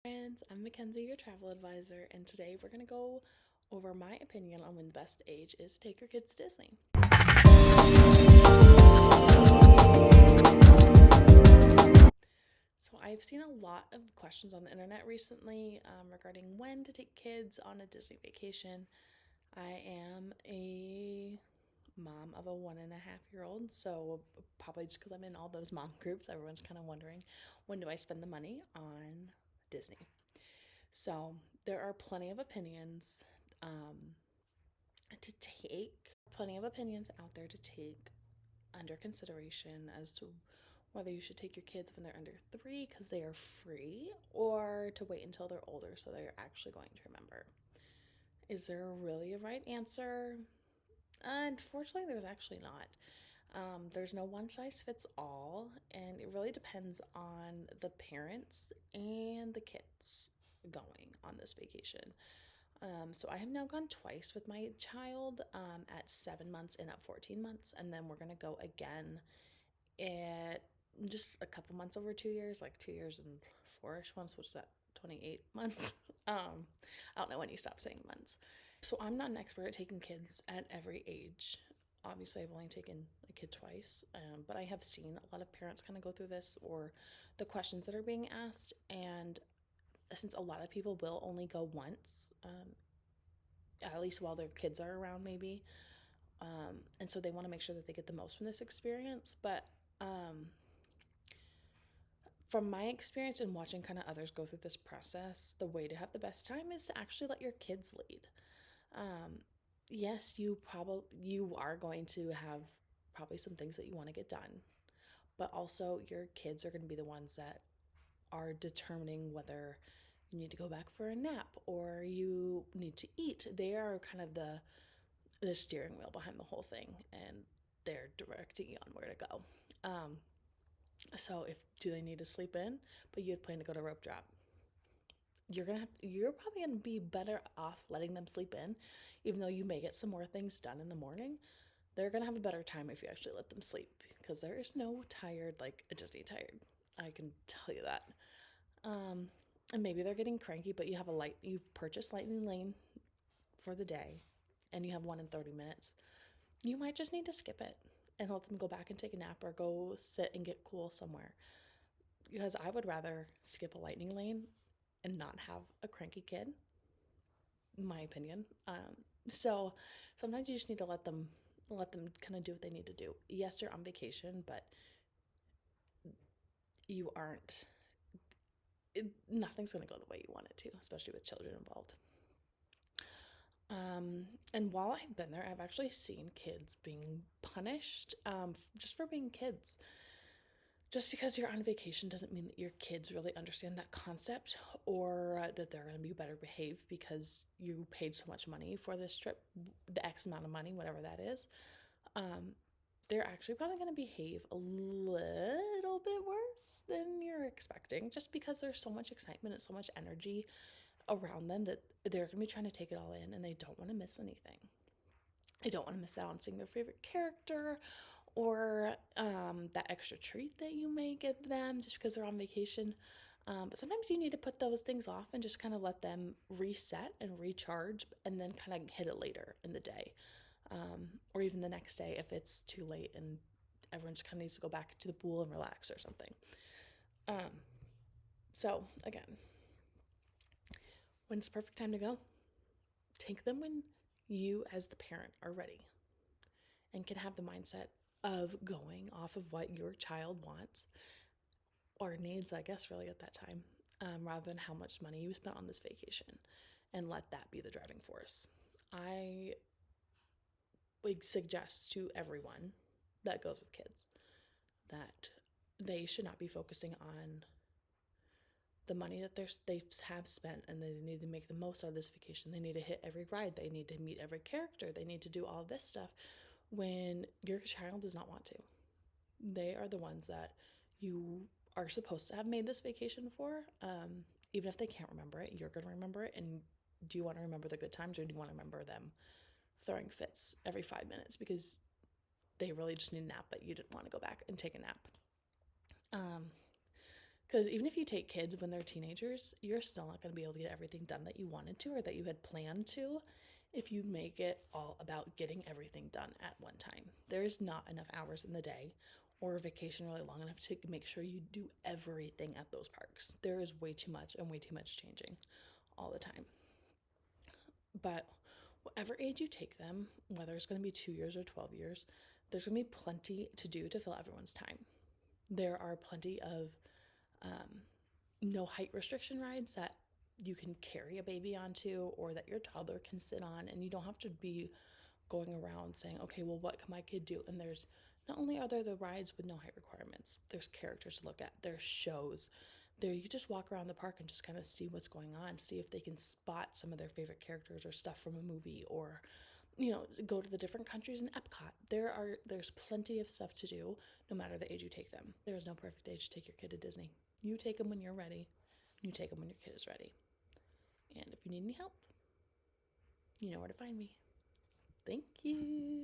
Friends, I'm Mackenzie, your travel advisor, and today we're going to go over my opinion on when the best age is to take your kids to Disney. So, I've seen a lot of questions on the internet recently regarding when to take kids on a Disney vacation. I am a mom of a 1.5-year old, so probably just because I'm in all those mom groups, everyone's kind of wondering when do I spend the money on Disney. So, there are plenty of opinions um, to take, plenty of opinions out there to take under consideration as to whether you should take your kids when they're under 3 because they are free or to wait until they're older so they're actually going to remember. Is there really a right answer? Unfortunately, there's actually not. There's no one size fits all, and it really depends on the parents and the kids going on this vacation. So I have now gone twice with my child at 7 months and at 14 months, and then we're going to go again at just a couple months over 2 years, like 2 years and four-ish months, which is that 28 months. I don't know when you stop saying months. So I'm not an expert at taking kids at every age. Obviously, I've only taken a kid twice, but I have seen a lot of parents kind of go through this or the questions that are being asked. And since a lot of people will only go once, at least while their kids are around, maybe. And so they want to make sure that they get the most from this experience. But from my experience in watching kind of others go through this process, the way to have the best time is to actually let your kids lead. Um, yes, you are going to have probably some things that you want to get done, but also your kids are going to be the ones that are determining whether you need to go back for a nap or you need to eat. They are kind of the steering wheel behind the whole thing, and they're directing you on where to go. So if do they need to sleep in, but you had planned to go to rope drop, you're probably gonna be better off letting them sleep in, even though you may get some more things done in the morning. They're gonna have a better time if you actually let them sleep because there is no tired like a Disney tired. I can tell you that. Um, and maybe they're getting cranky, but you've purchased Lightning Lane for the day, and you have one in 30 minutes. You might just need to skip it and let them go back and take a nap or go sit and get cool somewhere. Because I would rather skip a lightning lane and not have a cranky kid, in my opinion. So sometimes you just need to let them kind of do what they need to do. Yes, you're on vacation, but you aren't. Nothing's going to go the way you want it to, especially with children involved. And while I've been there, I've actually seen kids being punished just for being kids. Just because you're on vacation doesn't mean that your kids really understand that concept or that they're going to be better behaved because you paid so much money for this trip, the X amount of money, whatever that is. Um, they're actually probably going to behave a little bit worse than you're expecting just because there's so much excitement and so much energy around them that they're going to be trying to take it all in and they don't want to miss anything. They don't want to miss out on seeing their favorite character or that extra treat that you may give them just because they're on vacation. But sometimes you need to put those things off and just kind of let them reset and recharge and then kind of hit it later in the day or even the next day if it's too late and everyone just kind of needs to go back to the pool and relax or something. Um, so, again, when's the perfect time to go? Take them when you, as the parent, are ready and can have the mindset of going off of what your child wants or needs, I guess, really at that time, rather than how much money you spent on this vacation, and let that be the driving force. I would suggest to everyone that goes with kids that they should not be focusing on the money that they have spent and they need to make the most out of this vacation. They need to hit every ride. They need to meet every character. They need to do all this stuff when your child does not want to. They are the ones that you are supposed to have made this vacation for. Even if they can't remember it, you're going to remember it. And do you want to remember the good times or do you want to remember them throwing fits every 5 minutes because they really just need a nap, but you didn't want to go back and take a nap? Because even if you take kids when they're teenagers, you're still not going to be able to get everything done that you wanted to or that you had planned to if you make it all about getting everything done at one time. There's not enough hours in the day or a vacation really long enough to make sure you do everything at those parks. There is way too much and way too much changing all the time. But whatever age you take them, whether it's going to be 2 years or 12 years, there's going to be plenty to do to fill everyone's time. There are plenty of no height restriction rides that you can carry a baby onto or that your toddler can sit on, and you don't have to be going around saying, okay, well, what can my kid do? And there's not only are there the rides with no height requirements, there's characters to look at, there's shows. There you just walk around the park and just kind of see what's going on, see if they can spot some of their favorite characters or stuff from a movie, or go to the different countries in Epcot. There's plenty of stuff to do no matter the age you take them. There's no perfect age to take your kid to Disney. You take them when you're ready. You take them when your kid is ready. And if you need any help, you know where to find me. Thank you.